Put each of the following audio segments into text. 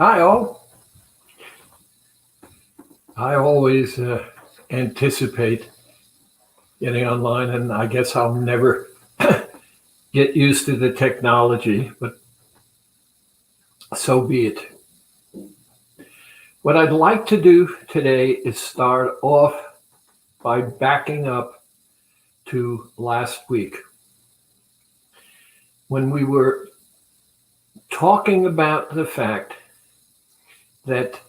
Hi, all. I always anticipate getting online, and I guess I'll never get used to the technology, but so be it. What I'd like to do today is start off by backing up to last week when we were talking about the fact that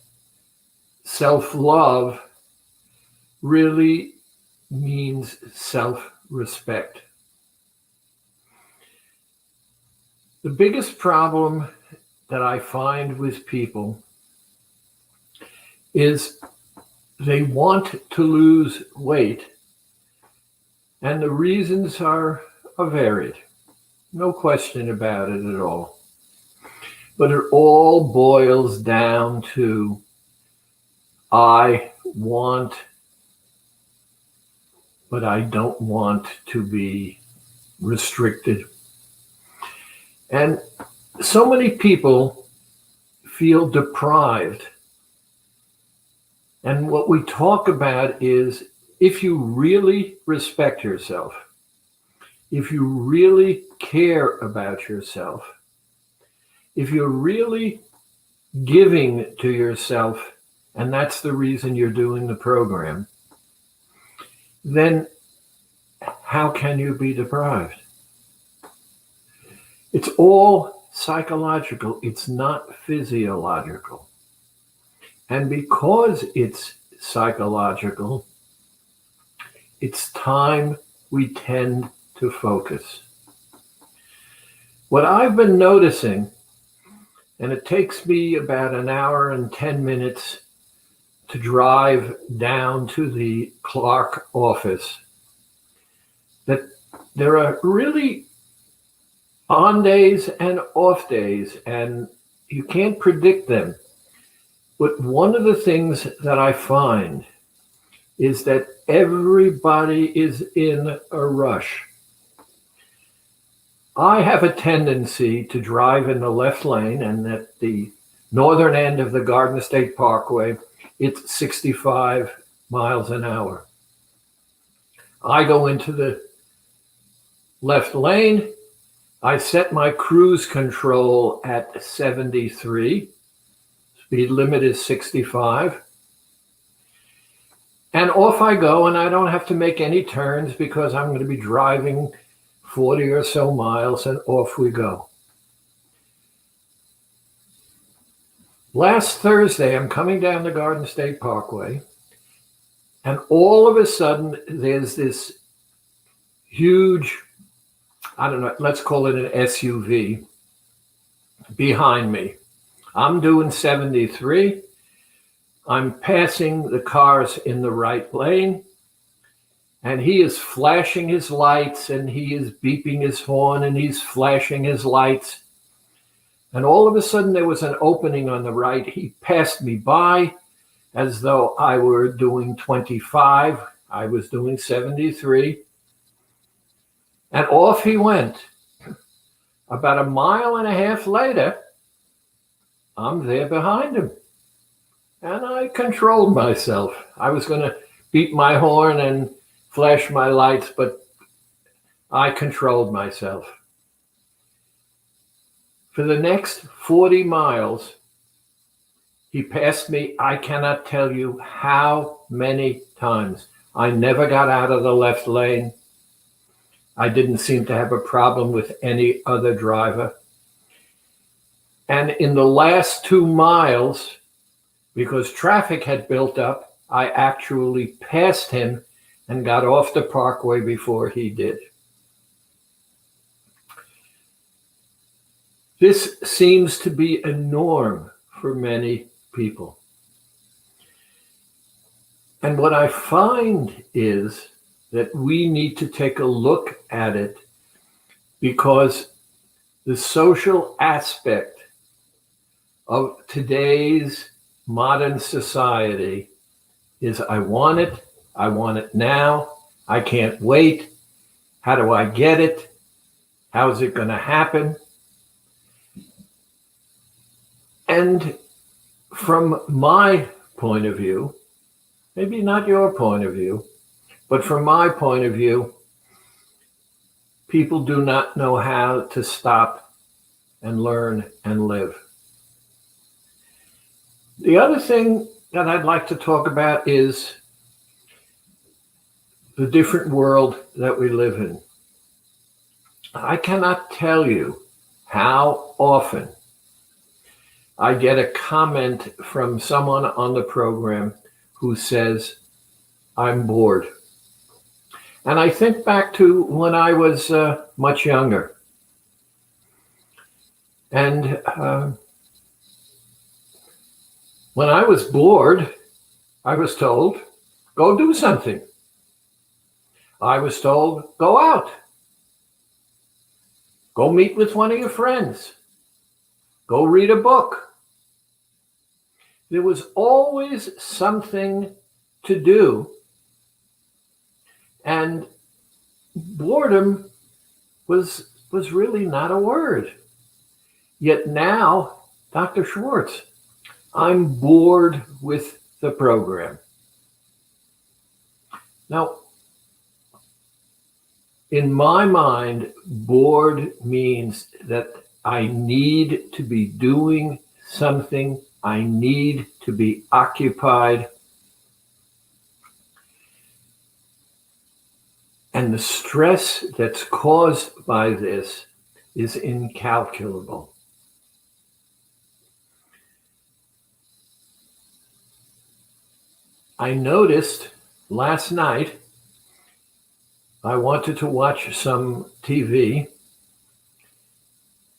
self-love really means self-respect. The biggest problem that I find with people is they want to lose weight, and the reasons are varied. No question about it at all. But it all boils down to I want, but I don't want to be restricted. And so many people feel deprived. And what we talk about is if you really respect yourself, if you really care about yourself, if you're really giving to yourself, and that's the reason you're doing the program, then how can you be deprived? It's all psychological. It's not physiological. And because it's psychological, it's time we tend to focus. What I've been noticing, and it takes me about an hour and 10 minutes to drive down to the Clark office, that there are really on days and off days, and you can't predict them. But one of the things that I find is that everybody is in a rush. I have a tendency to drive in the left lane, and at the northern end of the Garden State Parkway, it's 65 miles an hour. I go into the left lane. I set my cruise control at 73. Speed limit is 65. And off I go, and I don't have to make any turns because I'm going to be driving 40 or so miles, and off we go. Last Thursday, I'm coming down the Garden State Parkway, and all of a sudden, there's this huge, I don't know, let's call it an SUV behind me. I'm doing 73. I'm passing the cars in the right lane, and he is flashing his lights, and he is beeping his horn, and he's flashing his lights. And all of a sudden, there was an opening on the right. He passed me by as though I were doing 25. I was doing 73. And off he went. About a mile and a half later, I'm there behind him. And I controlled myself. I was going to beat my horn and flash my lights, but I controlled myself. For the next 40 miles, he passed me, I cannot tell you how many times. I never got out of the left lane. I didn't seem to have a problem with any other driver. And in the last 2 miles, because traffic had built up, I actually passed him and got off the parkway before he did. This seems to be a norm for many people. And what I find is that we need to take a look at it, because the social aspect of today's modern society is I want it now, I can't wait, how do I get it, how is it going to happen? And from my point of view, maybe not your point of view, but from my point of view, people do not know how to stop and learn and live. The other thing that I'd like to talk about is the different world that we live in. I cannot tell you how often I get a comment from someone on the program who says, I'm bored. And I think back to when I was much younger. And when I was bored, I was told, go do something. I was told, go out. Go meet with one of your friends. Go read a book. There was always something to do. And boredom was really not a word. Yet now, Dr. Schwartz, I'm bored with the program. Now, in my mind, bored means that I need to be doing something. I need to be occupied. And the stress that's caused by this is incalculable. I noticed last night, I wanted to watch some TV.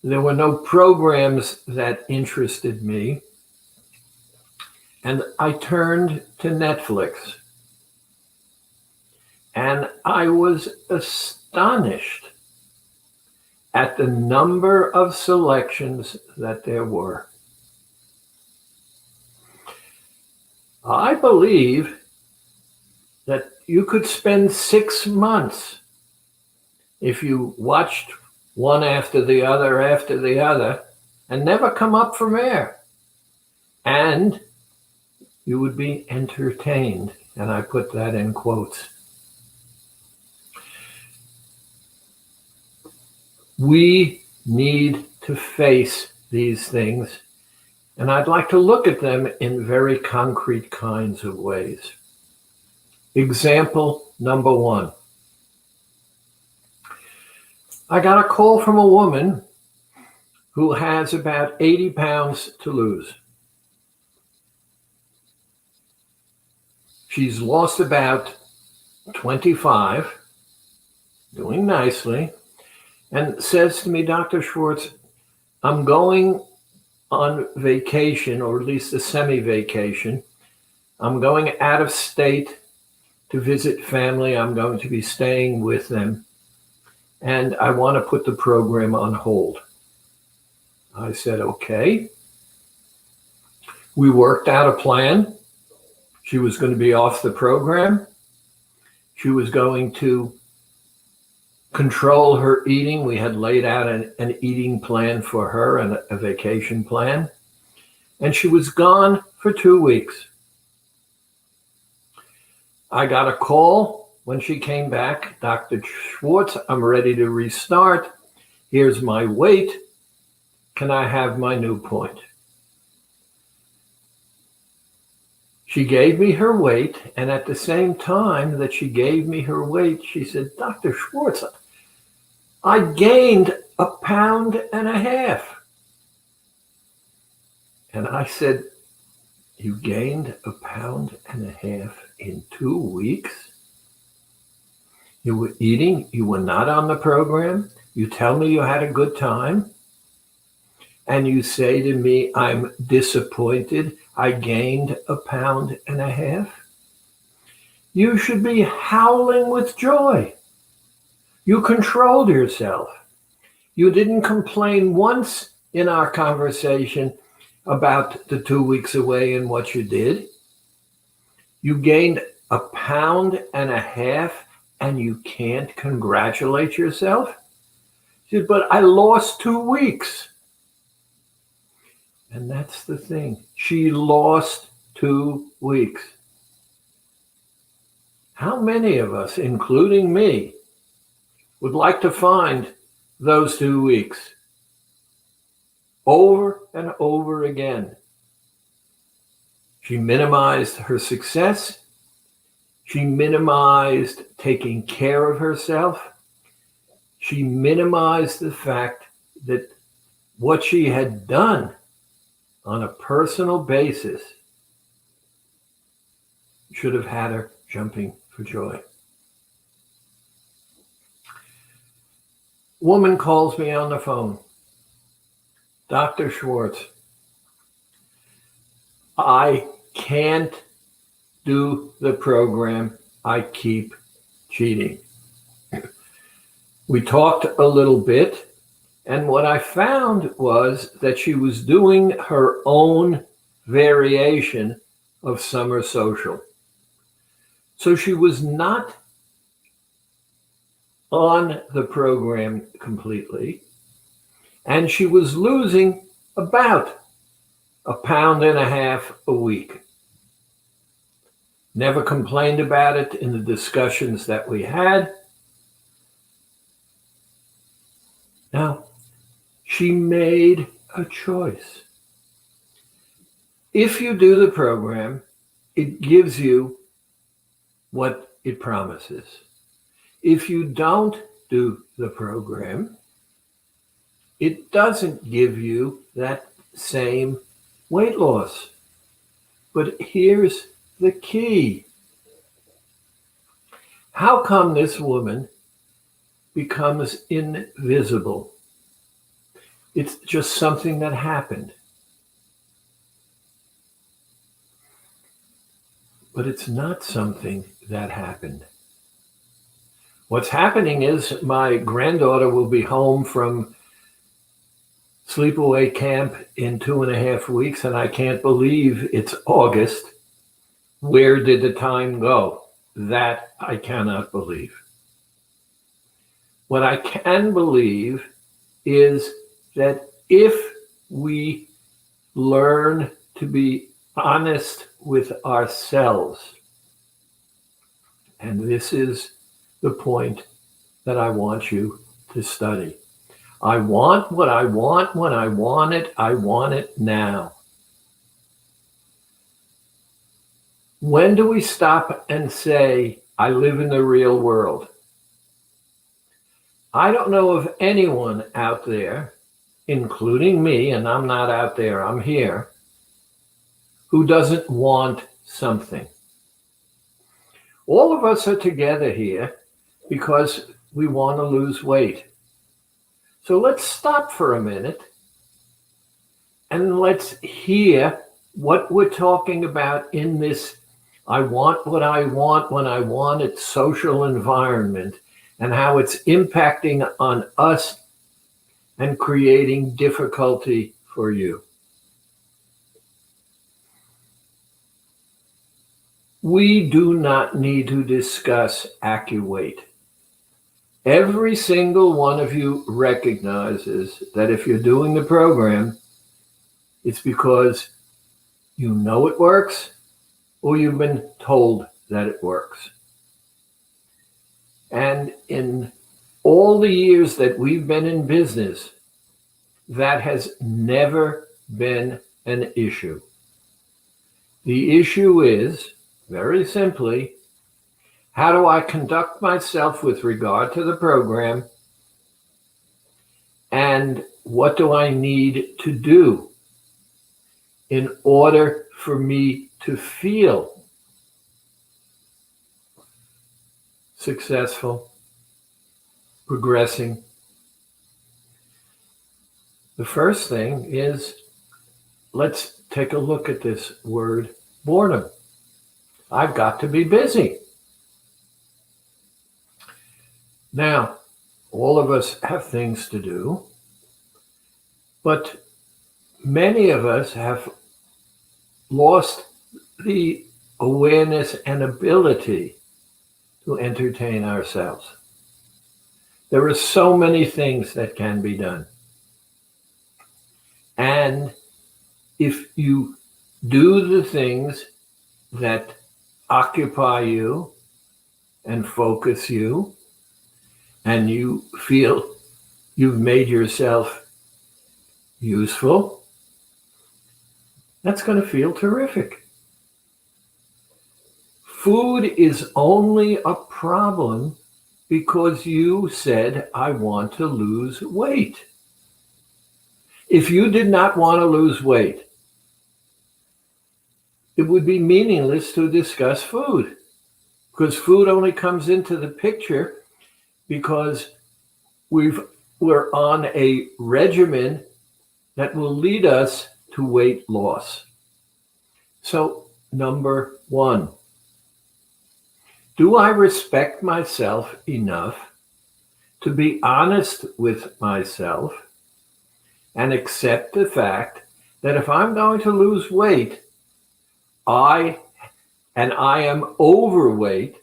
There were no programs that interested me. And I turned to Netflix. And I was astonished at the number of selections that there were. I believe that you could spend 6 months if you watched one after the other, and never come up from air. And you would be entertained. And I put that in quotes. We need to face these things. And I'd like to look at them in very concrete kinds of ways. Example number 1. I got a call from a woman who has about 80 pounds to lose. She's lost about 25, doing nicely, and says to me, Dr. Schwartz, I'm going on vacation, or at least a semi-vacation. I'm going out of state to visit family. I'm going to be staying with them. And I want to put the program on hold. I said, okay. We worked out a plan. She was going to be off the program. She was going to control her eating. We had laid out an eating plan for her and a vacation plan. And she was gone for 2 weeks. I got a call when she came back. Dr. Schwartz, I'm ready to restart. Here's my weight. Can I have my new point? She gave me her weight, and at the same time that she gave me her weight, she said, Dr. Schwartz, I gained 1.5 pounds. And I said, you gained 1.5 pounds in 2 weeks? You were eating, you were not on the program, you tell me you had a good time, and you say to me, I'm disappointed, I gained 1.5 pounds? You should be howling with joy. You controlled yourself. You didn't complain once in our conversation about the 2 weeks away and what you did. You gained 1.5 pounds and you can't congratulate yourself? She said, but I lost 2 weeks. And that's the thing. She lost 2 weeks. How many of us, including me, would like to find those 2 weeks over and over again? She minimized her success. She minimized taking care of herself. She minimized the fact that what she had done on a personal basis should have had her jumping for joy. Woman calls me on the phone. Dr. Schwartz, I can't do the program. I keep cheating. We talked a little bit, and what I found was that she was doing her own variation of summer social. So she was not on the program completely, and she was losing about 1.5 pounds a week. Never complained about it in the discussions that we had. Now, she made a choice. If you do the program, it gives you what it promises. If you don't do the program, it doesn't give you that same weight loss. But here's the key. How come this woman becomes invisible? It's just something that happened. But it's not something that happened. What's happening is my granddaughter will be home from sleepaway camp in 2.5 weeks, and I can't believe it's August. Where did the time go? That I cannot believe. What I can believe is that if we learn to be honest with ourselves, and this is the point that I want you to study. I want what I want when I want it now. When do we stop and say, I live in the real world? I don't know of anyone out there, including me, and I'm not out there, I'm here, who doesn't want something. All of us are together here because we want to lose weight. So let's stop for a minute and let's hear what we're talking about in this I want what I want when I want it social environment, and how it's impacting on us and creating difficulty for you. We do not need to discuss AccuWeight. Every single one of you recognizes that if you're doing the program, it's because you know it works or you've been told that it works. And in all the years that we've been in business, that has never been an issue. The issue is, very simply, how do I conduct myself with regard to the program, and what do I need to do in order for me to feel successful, progressing? The first thing is, let's take a look at this word, boredom. I've got to be busy. Now, all of us have things to do, but many of us have lost the awareness and ability to entertain ourselves. There are so many things that can be done. And if you do the things that occupy you and focus you, and you feel you've made yourself useful, that's going to feel terrific. Food is only a problem because you said, I want to lose weight. If you did not want to lose weight, it would be meaningless to discuss food, because food only comes into the picture because we're on a regimen that will lead us to weight loss. So, number one, do I respect myself enough to be honest with myself and accept the fact that if I'm going to lose weight, I am overweight,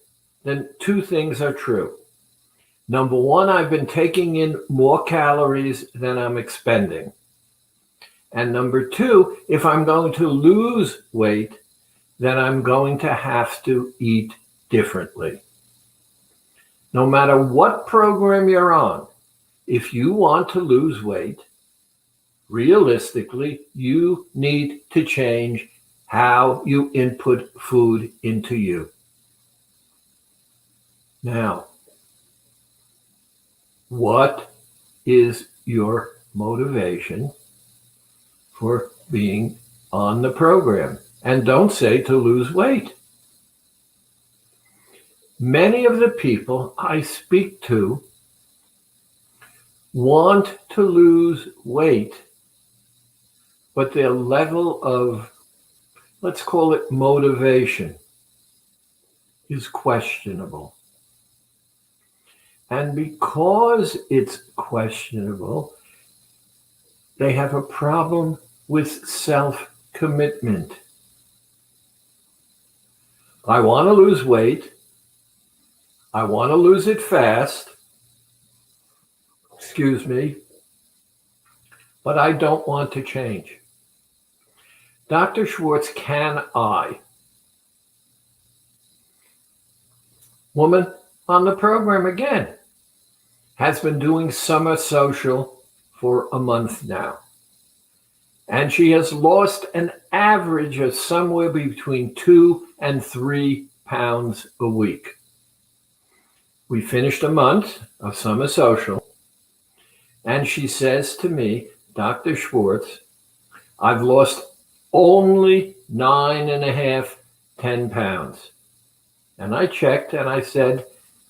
then two things are true. Number one, I've been taking in more calories than I'm expending. And number two, if I'm going to lose weight, then I'm going to have to eat differently. No matter what program you're on, if you want to lose weight, realistically, you need to change how you input food into you. Now, what is your motivation for being on the program? And don't say to lose weight. Many of the people I speak to want to lose weight, but their level of, let's call it motivation, is questionable. And because it's questionable, they have a problem with self-commitment. I want to lose weight. I want to lose it fast. Excuse me. But I don't want to change. Dr. Schwartz, can I? Woman on the program again has been doing summer social for a month now. And she has lost an average of somewhere between 2 and 3 pounds a week. We finished a month of summer social, and she says to me, Dr. Schwartz, I've lost only 9.5, 10 pounds. And I checked and I said,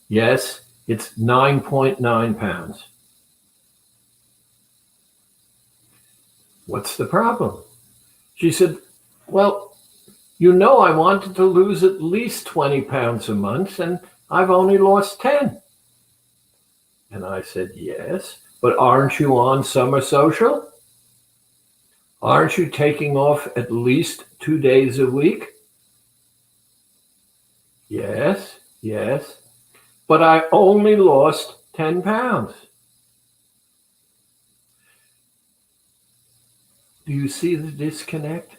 yes, it's 9.9 pounds. What's the problem? She said, well, you know I wanted to lose at least 20 pounds a month, and I've only lost 10. And I said, yes, but aren't you on summer social? Aren't you taking off at least 2 days a week? Yes, but I only lost 10 pounds. Do you see the disconnect?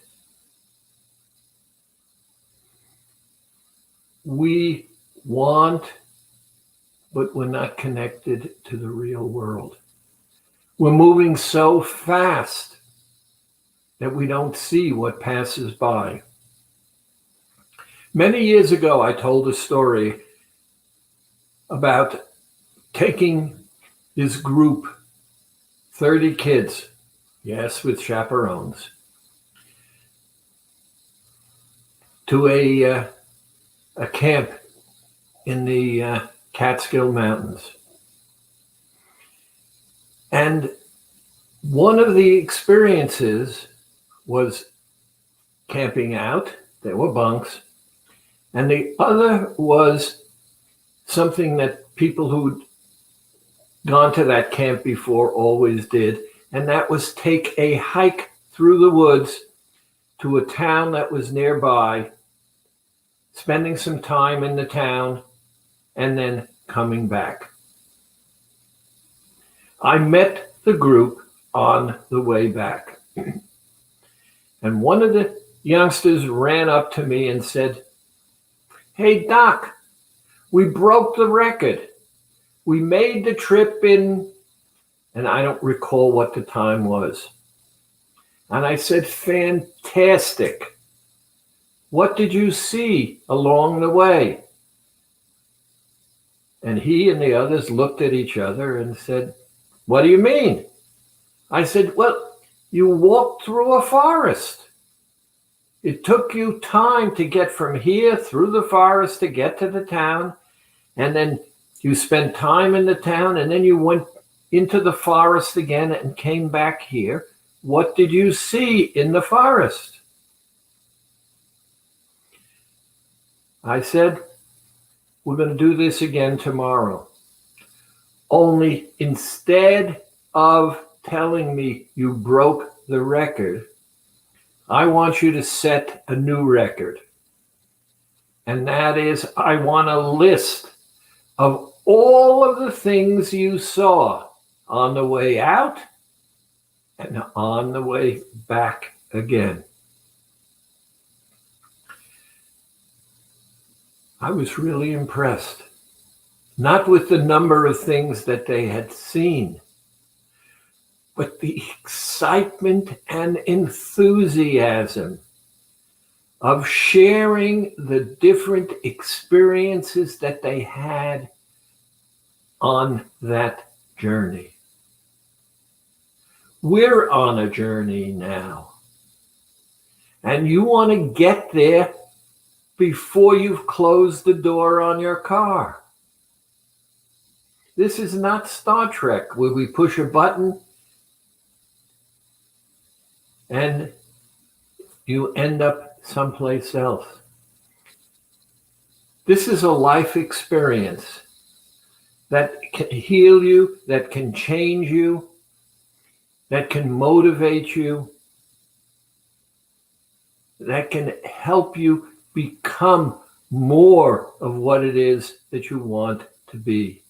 We want, but we're not connected to the real world. We're moving so fast that we don't see what passes by. Many years ago, I told a story about taking this group, 30 kids, yes, with chaperones, to a camp in the Catskill Mountains. And one of the experiences was camping out. There were bunks. And the other was something that people who'd gone to that camp before always did, and that was take a hike through the woods to a town that was nearby, spending some time in the town, and then coming back. I met the group on the way back. And one of the youngsters ran up to me and said, "Hey, Doc, we broke the record. We made the trip in," and I don't recall what the time was. And I said, "Fantastic. What did you see along the way?" And he and the others looked at each other and said, "What do you mean?" I said, "Well, you walked through a forest. It took you time to get from here through the forest to get to the town. And then you spent time in the town, and then you went into the forest again and came back here. What did you see in the forest?" I said, "We're going to do this again tomorrow. Only instead of telling me you broke the record, I want you to set a new record. And that is, I want a list of all of the things you saw on the way out and on the way back again." I was really impressed, not with the number of things that they had seen, but the excitement and enthusiasm of sharing the different experiences that they had on that journey. We're on a journey now, and you want to get there before you've closed the door on your car. This is not Star Trek, where we push a button and you end up someplace else. This is a life experience that can heal you, that can change you, that can motivate you, that can help you become more of what it is that you want to be.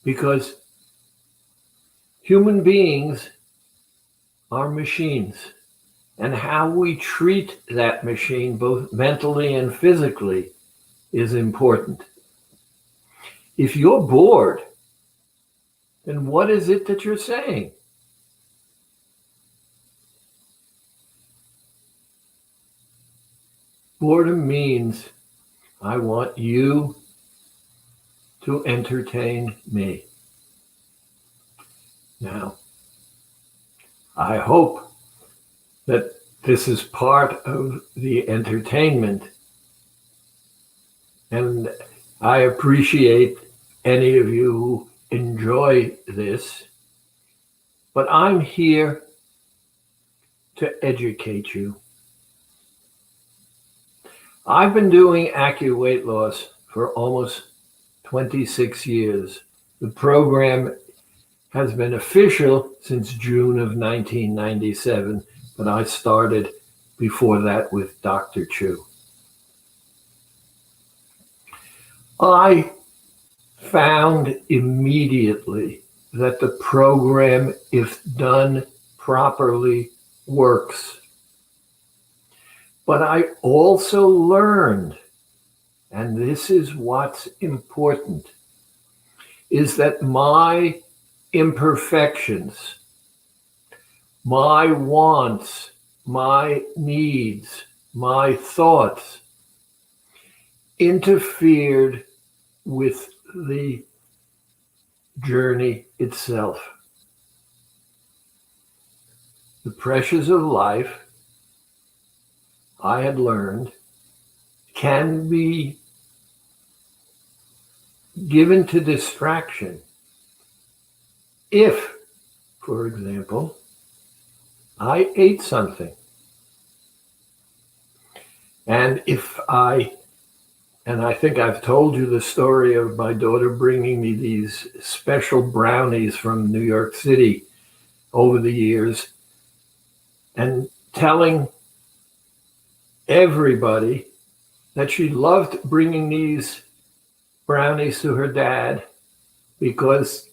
Because human beings are machines, and how we treat that machine, both mentally and physically, is important. If you're bored, then what is it that you're saying? Boredom means I want you to entertain me. Now, I hope that this is part of the entertainment, and I appreciate any of you who enjoy this, but I'm here to educate you. I've been doing AccuWeight Loss for almost 26 years. The program has been official since June of 1997, but I started before that with Dr. Chu. I found immediately that the program, if done properly, works. But I also learned, and this is what's important, is that my imperfections, my wants, my needs, my thoughts interfered with the journey itself. The pressures of life, I had learned, can be given to distraction if, for example, I ate something. And I think I've told you the story of my daughter bringing me these special brownies from New York City over the years and telling everybody that she loved bringing these brownies to her dad because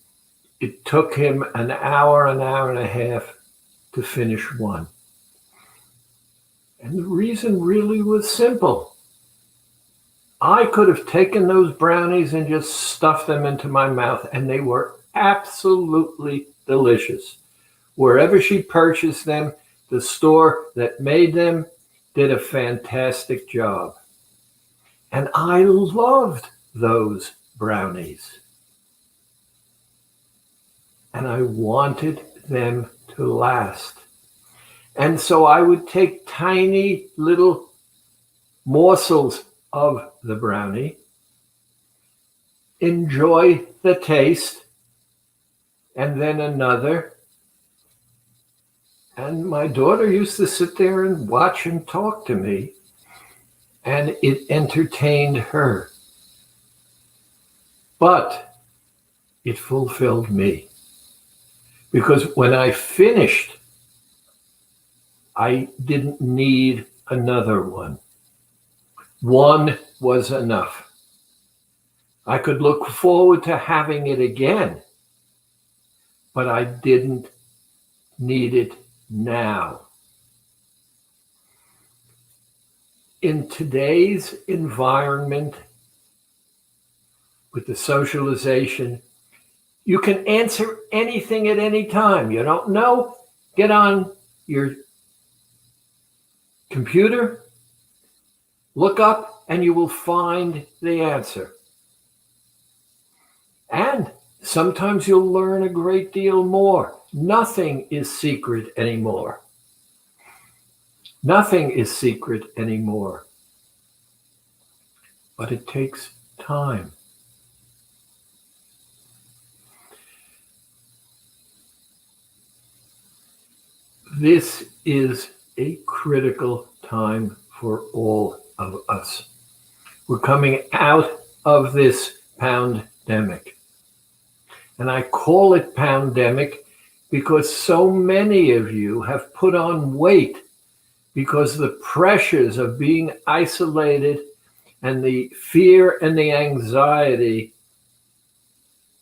it took him an hour and a half to finish one. And the reason really was simple. I could have taken those brownies and just stuffed them into my mouth, and they were absolutely delicious. Wherever she purchased them, the store that made them did a fantastic job. And I loved those brownies. And I wanted them to last. And so I would take tiny little morsels of the brownie, enjoy the taste, and then another. And my daughter used to sit there and watch and talk to me, and it entertained her. But it fulfilled me. Because when I finished, I didn't need another one. One was enough. I could look forward to having it again, but I didn't need it now. In today's environment, with the socialization, you can answer anything at any time. You don't know? Get on your computer, look up, and you will find the answer. And sometimes you'll learn a great deal more. Nothing is secret anymore. Nothing is secret anymore. But it takes time. This is a critical time for all of us. We're coming out of this pandemic. And I call it pandemic because so many of you have put on weight because the pressures of being isolated and the fear and the anxiety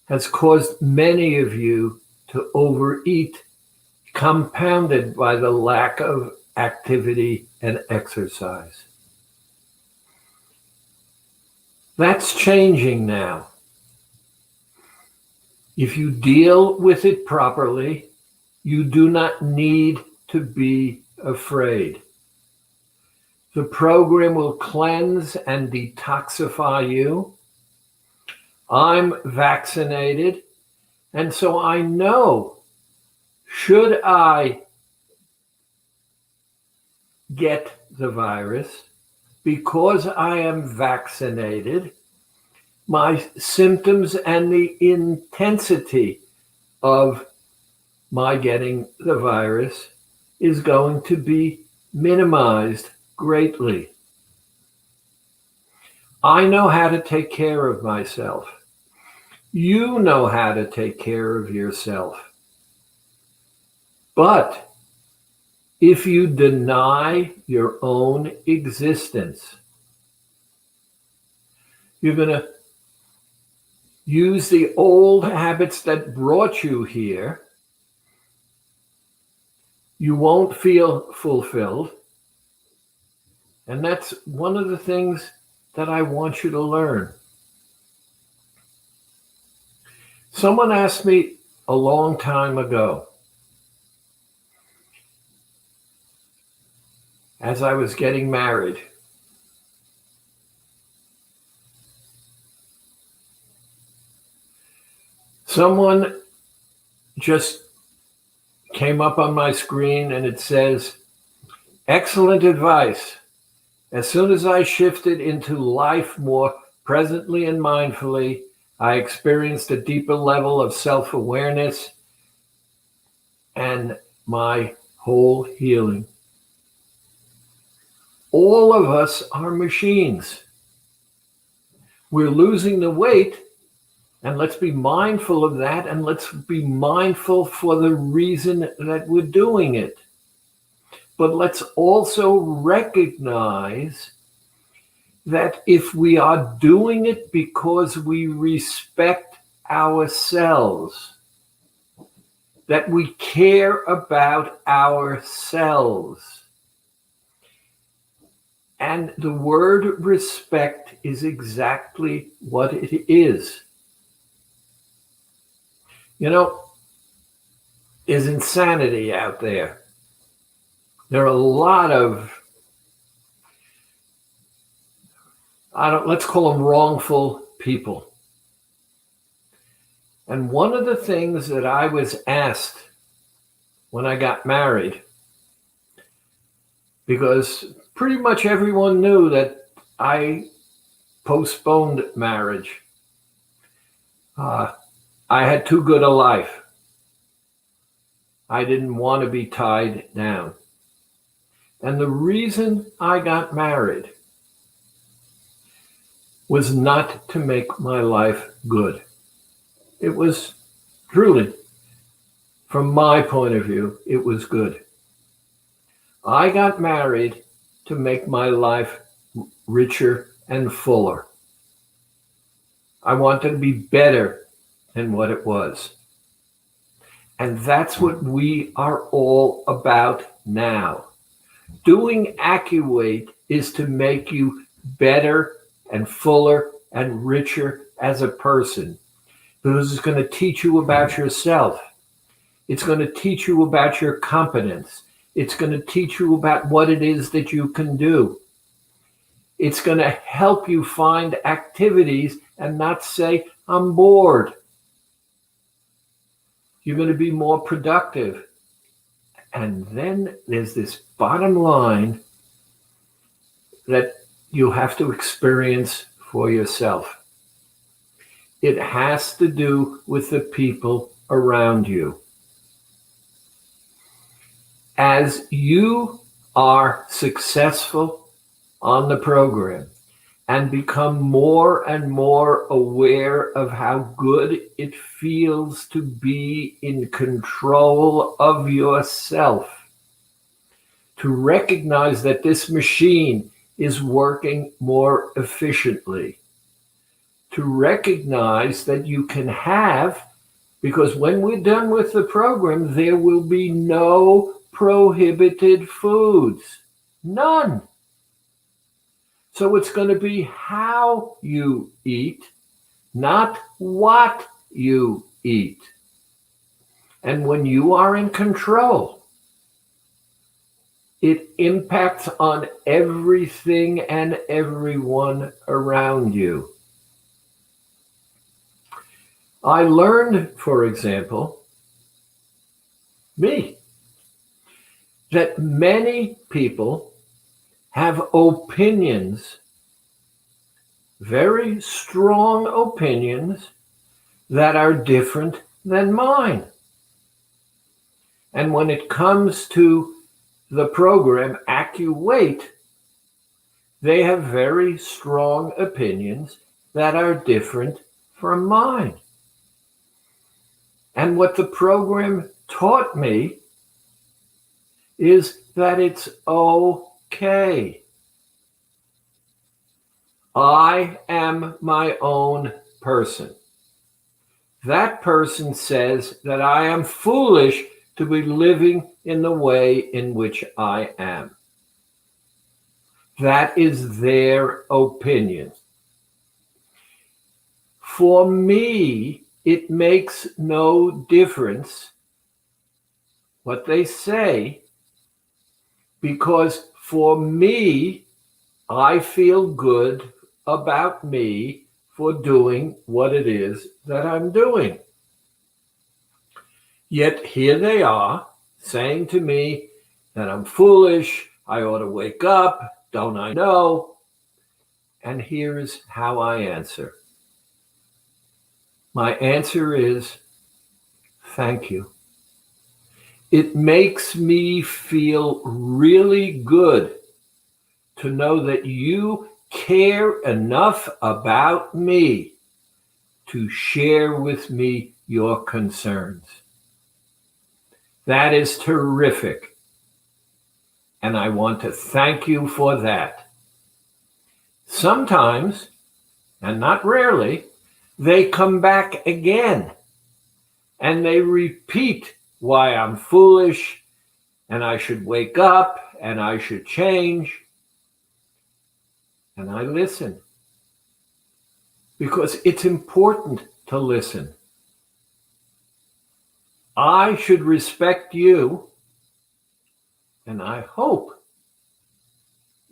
has caused many of you to overeat, compounded by the lack of activity and exercise. That's changing now. If you deal with it properly, you do not need to be afraid. The program will cleanse and detoxify you. I'm vaccinated, and so I know, should I get the virus, because I am vaccinated, my symptoms and the intensity of my getting the virus is going to be minimized greatly. I know how to take care of myself. You know how to take care of yourself. But if you deny your own existence, you're going to use the old habits that brought you here. You won't feel fulfilled. And that's one of the things that I want you to learn. Someone asked me a long time ago, as I was getting married, someone just came up on my screen and it says, "Excellent advice. As soon as I shifted into life more presently and mindfully, I experienced a deeper level of self-awareness and my whole healing." All of us are machines. We're losing the weight, and let's be mindful of that, and let's be mindful for the reason that we're doing it. But let's also recognize that if we are doing it because we respect ourselves, that we care about ourselves, And the word respect is exactly what it is. You know, there's insanity out there. There are a lot of, let's call them wrongful people. And one of the things that I was asked when I got married, because pretty much everyone knew that I postponed marriage. I had too good a life. I didn't want to be tied down. And the reason I got married was not to make my life good. It was truly, from my point of view, it was good. I got married to make my life richer and fuller. I wanted to be better than what it was. And that's what we are all about now. Doing AccuWeight is to make you better and fuller and richer as a person, because it's going to teach you about yourself. It's going to teach you about your competence. It's going to teach you about what it is that you can do. It's going to help you find activities and not say, I'm bored. You're going to be more productive. And then there's this bottom line that you have to experience for yourself. It has to do with the people around you. As you are successful on the program and become more and more aware of how good it feels to be in control of yourself, to recognize that this machine is working more efficiently, to recognize that you can have, because when we're done with the program, there will be no prohibited foods. None. So it's going to be how you eat, not what you eat. And when you are in control, it impacts on everything and everyone around you. I learned, for example, that many people have opinions, very strong opinions, that are different than mine. And when it comes to the program AccuWeight, they have very strong opinions that are different from mine. And what the program taught me is that it's okay. I am my own person. That person says that I am foolish to be living in the way in which I am. That is their opinion. For me, it makes no difference what they say, because for me, I feel good about me for doing what it is that I'm doing. Yet here they are saying to me that I'm foolish, I ought to wake up, don't I know? And here's how I answer. My answer is, thank you. It makes me feel really good to know that you care enough about me to share with me your concerns. That is terrific. And I want to thank you for that. Sometimes, and not rarely, they come back again and they repeat why I'm foolish and I should wake up and I should change. and I listen because it's important to listen. I should respect you, and I hope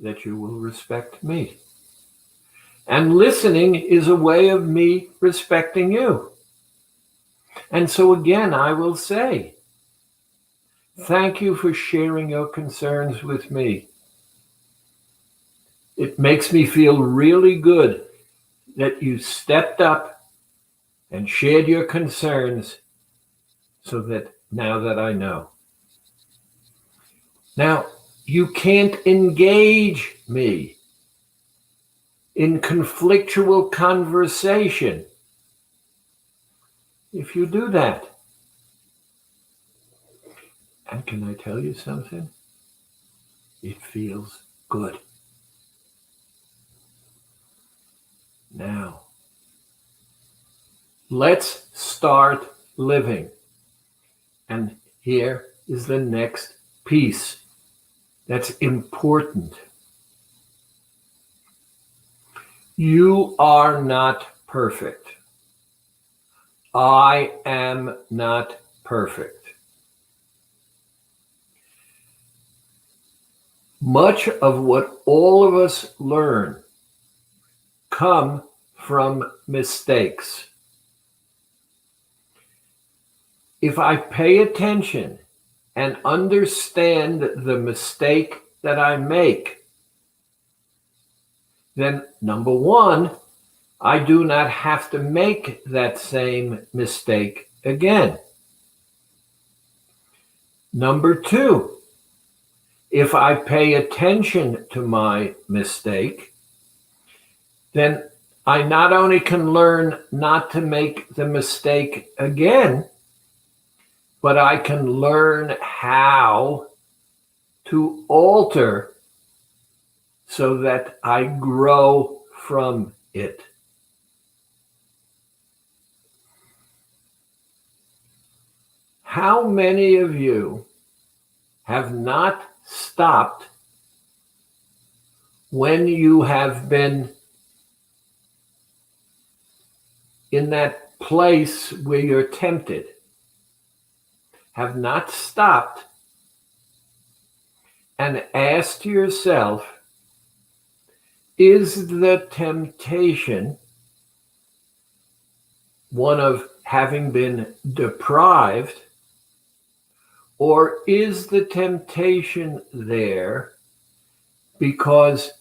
that you will respect me. And listening is a way of me respecting you. And so again, I will say, thank you for sharing your concerns with me. It makes me feel really good that you stepped up and shared your concerns so that now that I know. Now, you can't engage me in conflictual conversation if you do that. And can I tell you something? It feels good. Now, let's start living. And here is the next piece that's important. You are not perfect. I am not perfect. Much of what all of us learn come from mistakes. If I pay attention and understand the mistake that I make, then number one, I do not have to make that same mistake again. Number two, if I pay attention to my mistake, then I not only can learn not to make the mistake again, but I can learn how to alter so that I grow from it. How many of you have not stopped when you have been in that place where you're tempted? Have not stopped and asked yourself, is the temptation one of having been deprived, or is the temptation there because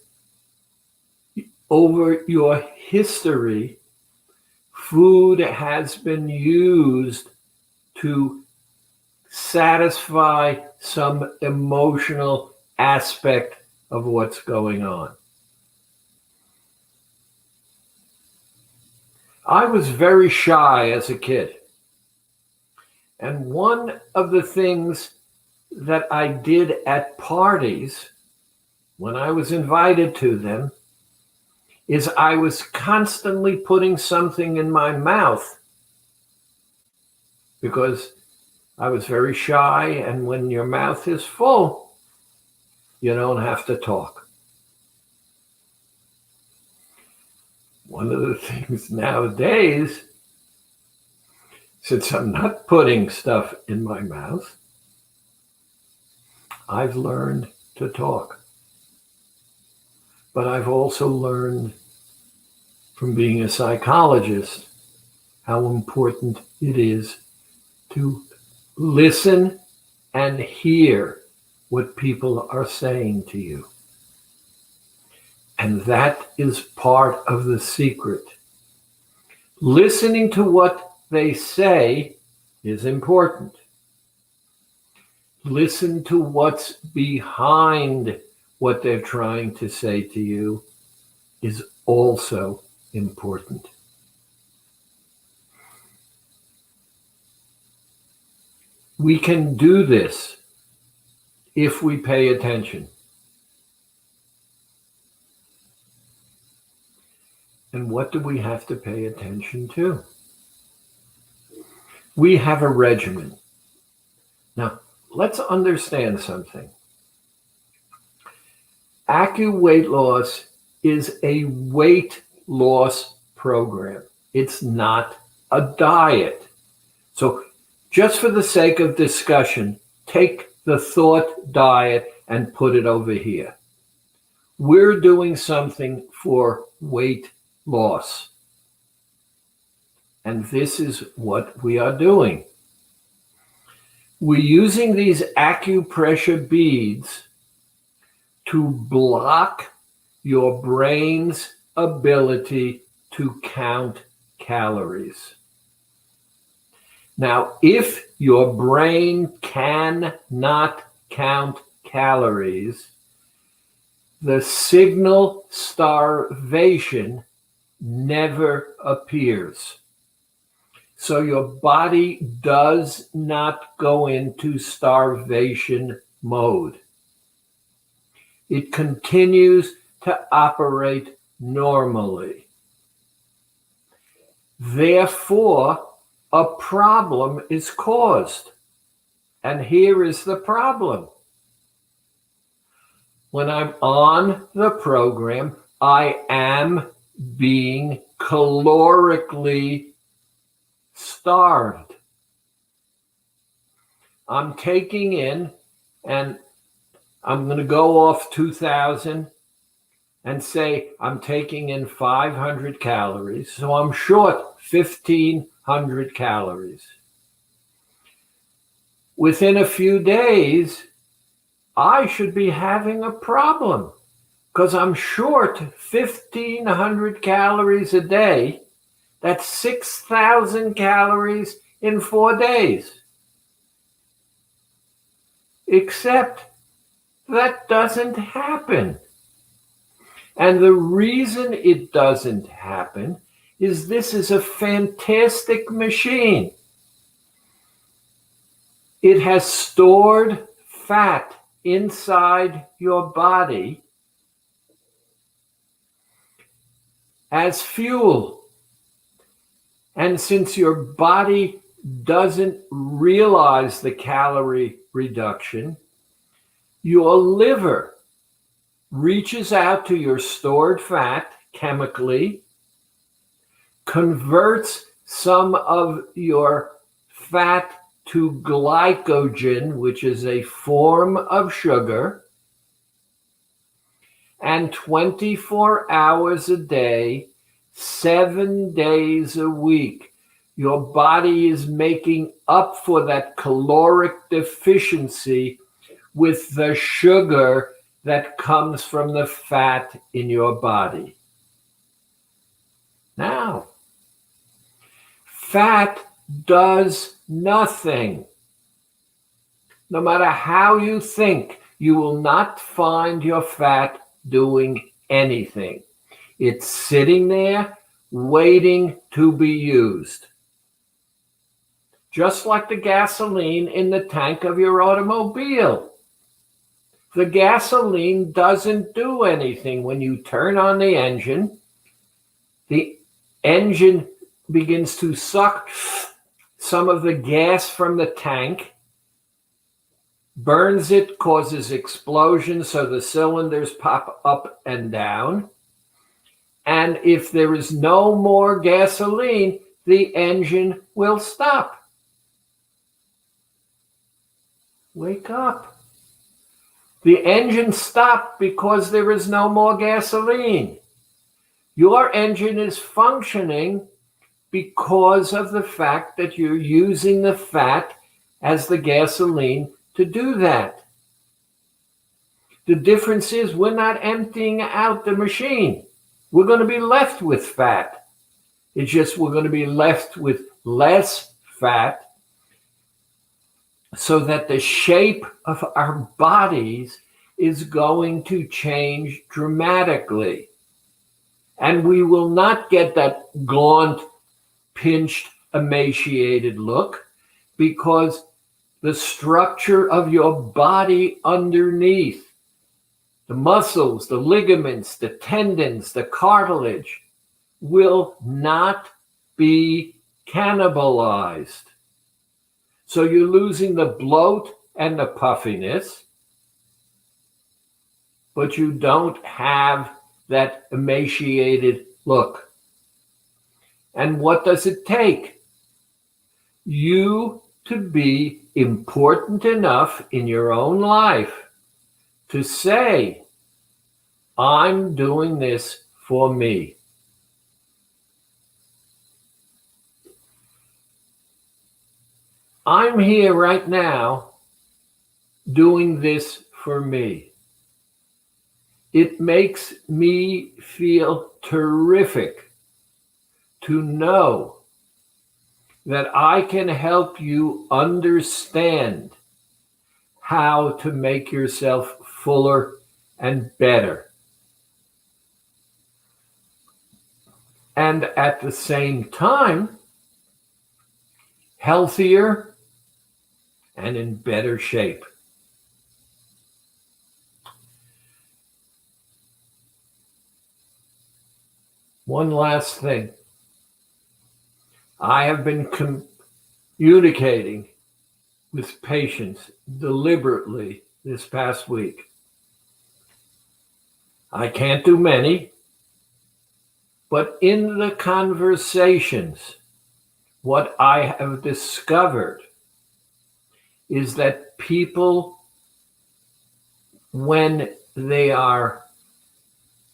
over your history, food has been used to satisfy some emotional aspect of what's going on? I was very shy as a kid. And one of the things that I did at parties when I was invited to them is I was constantly putting something in my mouth because I was very shy, and when your mouth is full, you don't have to talk. One of the things nowadays, since I'm not putting stuff in my mouth, I've learned to talk. But I've also learned from being a psychologist how important it is to listen and hear what people are saying to you. And that is part of the secret. Listening to what they say is important. Listen to what's behind what they're trying to say to you is also important. We can do this if we pay attention. And what do we have to pay attention to? We have a regimen. Now, let's understand something. Weight loss is a weight loss program. It's not a diet. So just for the sake of discussion, take the thought diet and put it over here. We're doing something for weight loss. And this is what we are doing. We're using these acupressure beads to block your brain's ability to count calories. Now, if your brain cannot count calories, the signal starvation never appears. So your body does not go into starvation mode. It continues to operate normally. Therefore, a problem is caused. And here is the problem. When I'm on the program, I am being calorically starved. I'm taking in, and I'm going to go off 2,000 and say I'm taking in 500 calories. So I'm short 1,500 calories. Within a few days, I should be having a problem because I'm short 1,500 calories a day. That's 6,000 calories in 4 days. Except that doesn't happen. And the reason it doesn't happen is this is a fantastic machine. It has stored fat inside your body as fuel. And since your body doesn't realize the calorie reduction, your liver reaches out to your stored fat chemically, converts some of your fat to glycogen, which is a form of sugar, and 24 hours a day, 7 days a week, your body is making up for that caloric deficiency with the sugar that comes from the fat in your body. Now, fat does nothing. No matter how you think, you will not find your fat doing anything. It's sitting there waiting to be used. Just like the gasoline in the tank of your automobile. The gasoline doesn't do anything. When you turn on the engine begins to suck some of the gas from the tank, burns it, causes explosions, so the cylinders pop up and down. And if there is no more gasoline, the engine will stop. Wake up. The engine stopped because there is no more gasoline. Your engine is functioning because of the fact that you're using the fat as the gasoline to do that. The difference is we're not emptying out the machine. We're going to be left with fat. It's just we're going to be left with less fat so that the shape of our bodies is going to change dramatically. And we will not get that gaunt, pinched, emaciated look because the structure of your body underneath, the muscles, the ligaments, the tendons, the cartilage, will not be cannibalized. So you're losing the bloat and the puffiness, but you don't have that emaciated look. And what does it take? You to be important enough in your own life to say, I'm doing this for me. I'm here right now doing this for me. It makes me feel terrific to know that I can help you understand how to make yourself fuller and better. And at the same time, healthier and in better shape. One last thing. I have been communicating with patients deliberately this past week. I can't do many, but in the conversations, what I have discovered is that people, when they are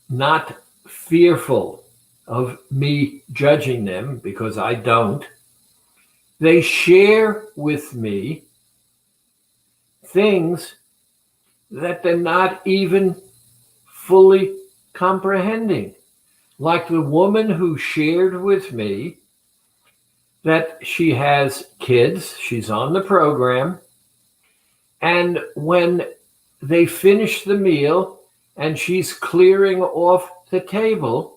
not fearful of me judging them, because I don't, they share with me things that they're not even fully comprehending. Like the woman who shared with me that she has kids, she's on the program, and when they finish the meal and she's clearing off the table,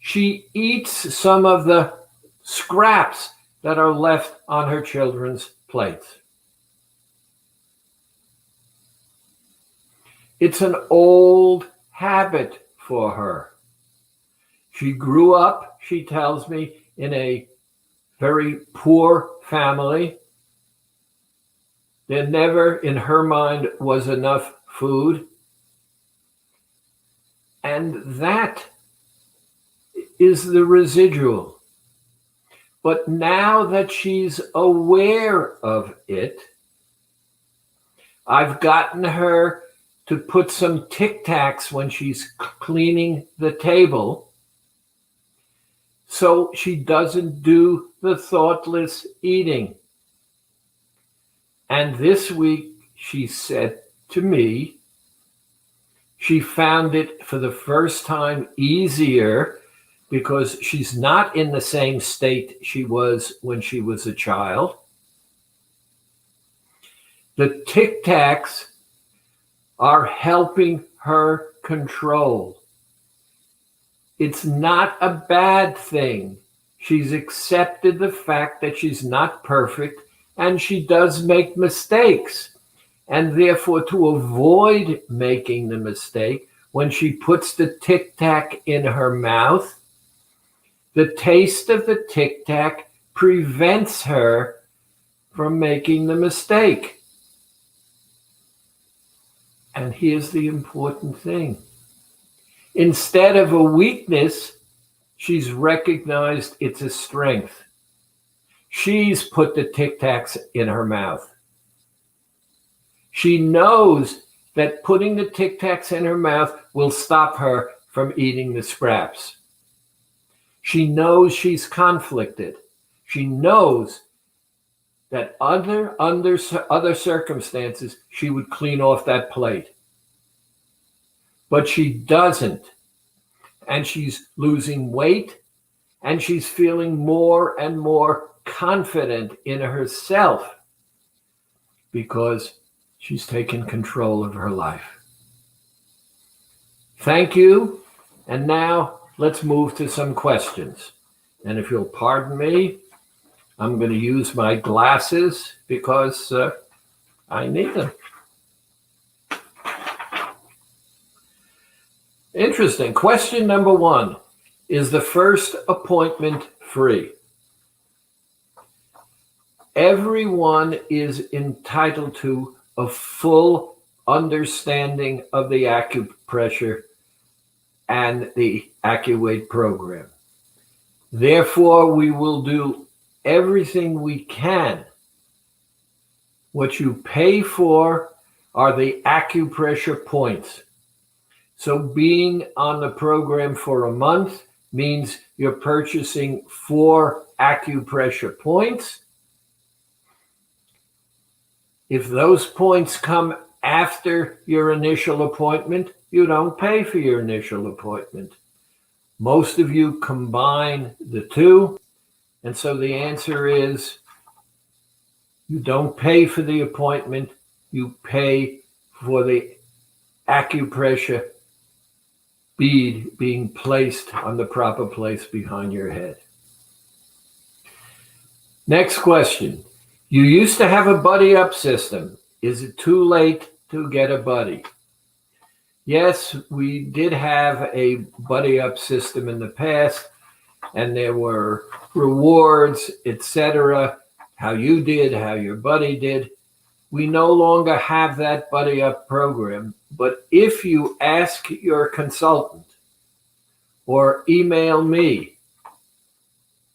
she eats some of the scraps that are left on her children's plates. It's an old habit for her. She grew up, she tells me, in a very poor family. There never, in her mind, was enough food. And that is the residual. But now that she's aware of it, I've gotten her to put some Tic Tacs when she's cleaning the table so she doesn't do the thoughtless eating. And this week, she said to me, she found it for the first time easier because she's not in the same state she was when she was a child. The Tic Tacs are helping her control. It's not a bad thing. She's accepted the fact that she's not perfect and she does make mistakes. And therefore, to avoid making the mistake, when she puts the Tic Tac in her mouth, the taste of the Tic Tac prevents her from making the mistake. And here's the important thing. Instead of a weakness, she's recognized it's a strength. She's put the Tic Tacs in her mouth. She knows that putting the Tic Tacs in her mouth will stop her from eating the scraps. She knows she's conflicted. She knows that under other circumstances, she would clean off that plate. But she doesn't. And she's losing weight, and she's feeling more and more confident in herself because she's taken control of her life. Thank you. And now let's move to some questions. And if you'll pardon me, I'm going to use my glasses because I need them. Interesting. Question number 1. Is the first appointment free? Everyone is entitled to a full understanding of the acupressure and the AccuWeight program. Therefore, we will do everything we can. What you pay for are the acupressure points. So being on the program for a month means you're purchasing 4 acupressure points. If those points come after your initial appointment, you don't pay for your initial appointment. Most of you combine the two, and so the answer is you don't pay for the appointment, you pay for the acupressure bead being placed on the proper place behind your head. Next question. You used to have a buddy up system. Is it too late to get a buddy? Yes, we did have a buddy up system in the past, and there were rewards, etc., how you did, how your buddy did. We no longer have that buddy up program, but if you ask your consultant or email me,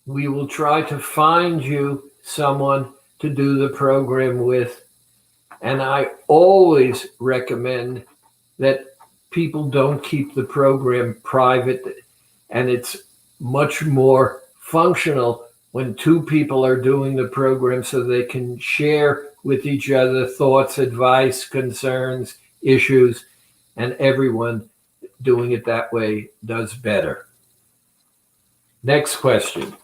we will try to find you someone to do the program with. And I always recommend that people don't keep the program private, and it's much more functional when 2 people are doing the program so they can share with each other thoughts, advice, concerns, issues, and everyone doing it that way does better. Next question.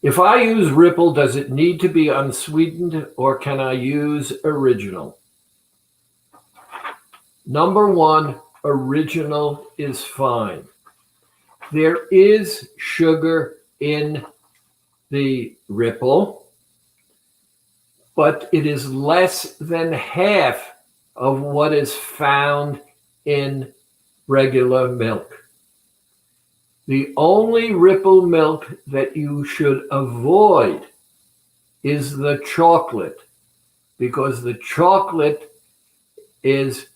If I use Ripple, does it need to be unsweetened or can I use original? Number 1, original is fine. There is sugar in the Ripple, but it is less than half of what is found in regular milk. The only Ripple milk that you should avoid is the chocolate, because the chocolate is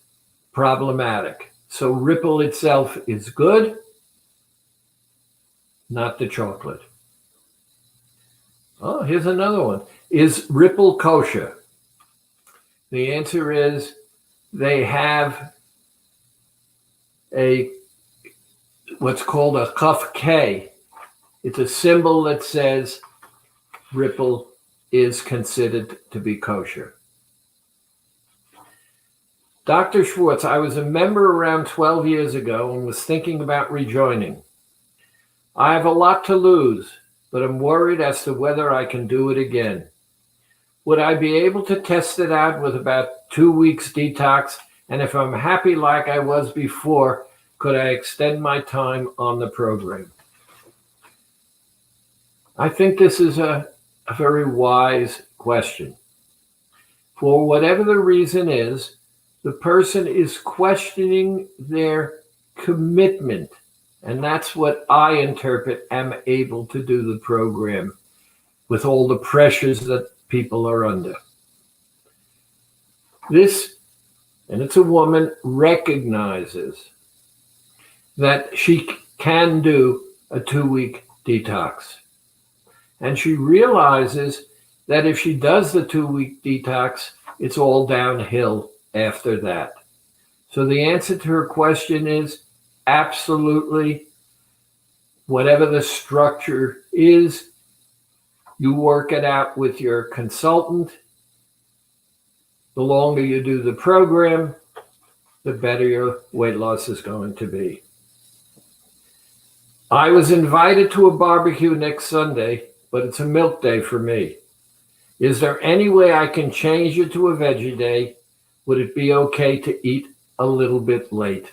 problematic. So Ripple itself is good, not the chocolate. Oh, here's another one. Is Ripple kosher? The answer is they have what's called a Kuf K. It's a symbol that says Ripple is considered to be kosher. Dr. Schwartz, I was a member around 12 years ago and was thinking about rejoining. I have a lot to lose, but I'm worried as to whether I can do it again. Would I be able to test it out with about 2 weeks detox? And if I'm happy like I was before, could I extend my time on the program? I think this is a very wise question. For whatever the reason is, the person is questioning their commitment. And that's what I interpret am able to do the program with all the pressures that people are under. This, and it's a woman, recognizes that she can do a 2-week detox. And she realizes that if she does the 2-week detox, it's all downhill after that. So the answer to her question is absolutely. Whatever the structure is, you work it out with your consultant. The longer you do the program, the better your weight loss is going to be. I was invited to a barbecue next Sunday, but it's a milk day for me. Is there any way I can change it to a veggie day? Would it be okay to eat a little bit late?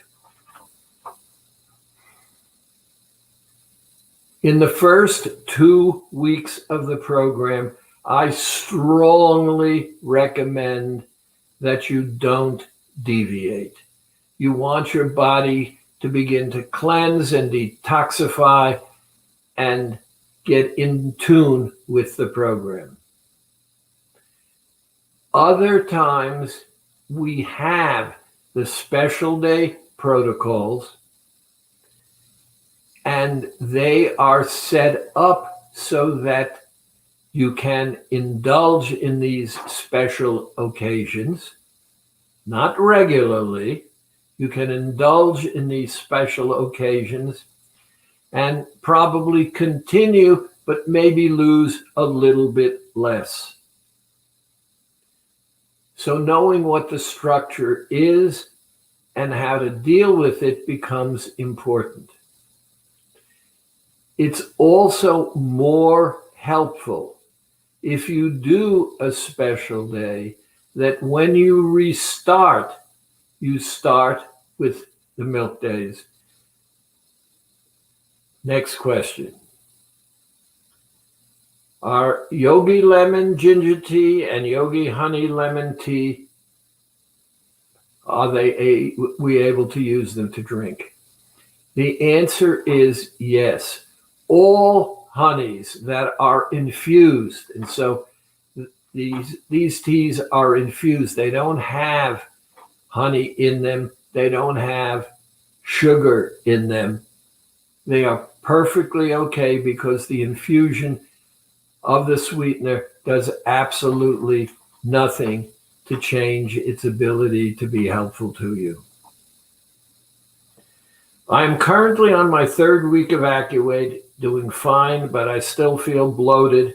In the first 2 weeks of the program, I strongly recommend that you don't deviate. You want your body to begin to cleanse and detoxify and get in tune with the program. Other times, we have the special day protocols, and they are set up so that you can indulge in these special occasions, not regularly. You can indulge in these special occasions and probably continue, but maybe lose a little bit less. So knowing what the structure is and how to deal with it becomes important. It's also more helpful if you do a special day that when you restart, you start with the milk days. Next question. Are yogi lemon ginger tea and yogi honey lemon tea, are we able to use them to drink? The answer is yes. All honeys that are infused, and so these teas are infused. They don't have honey in them. They don't have sugar in them. They are perfectly okay because the infusion of the sweetener does absolutely nothing to change its ability to be helpful to you. I'm currently on my 3rd week of AccuWeight, doing fine, but I still feel bloated.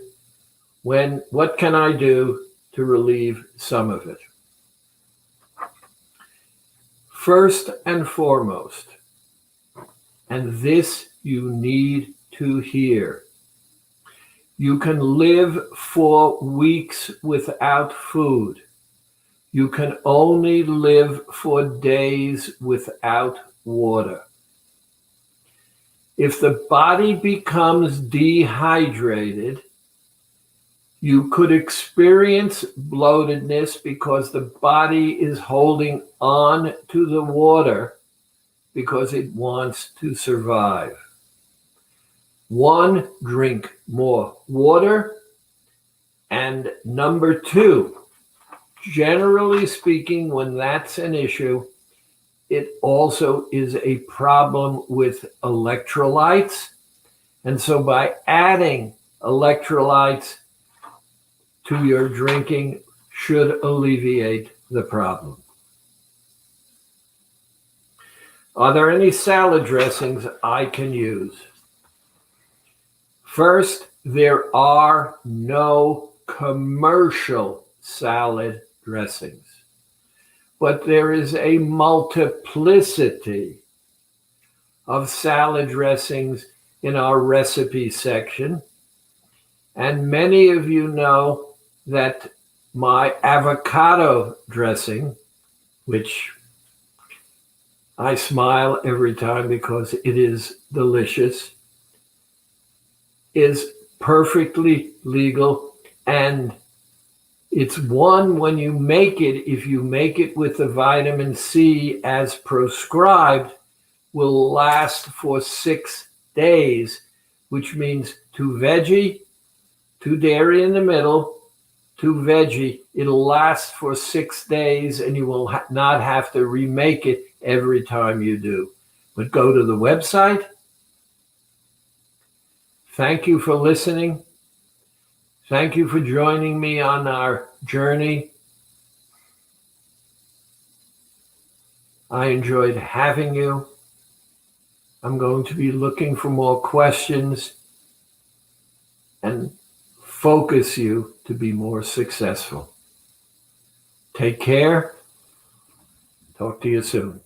What can I do to relieve some of it? First and foremost, and this you need to hear, you can live for weeks without food. You can only live for days without water. If the body becomes dehydrated, you could experience bloatedness because the body is holding on to the water because it wants to survive. 1, drink more water. And number 2, generally speaking, when that's an issue, it also is a problem with electrolytes. And so by adding electrolytes to your drinking should alleviate the problem. Are there any salad dressings I can use? First, there are no commercial salad dressings, but there is a multiplicity of salad dressings in our recipe section. And many of you know that my avocado dressing, which I smile every time because it is delicious, is perfectly legal, and it's one when you make it, if you make it with the vitamin C as prescribed, will last for 6 days, which means 2 veggie, 2 dairy in the middle, 2 veggie. It'll last for 6 days and you will not have to remake it every time you do. But go to the website. Thank you for listening. Thank you for joining me on our journey. I enjoyed having you. I'm going to be looking for more questions and focus you to be more successful. Take care. Talk to you soon.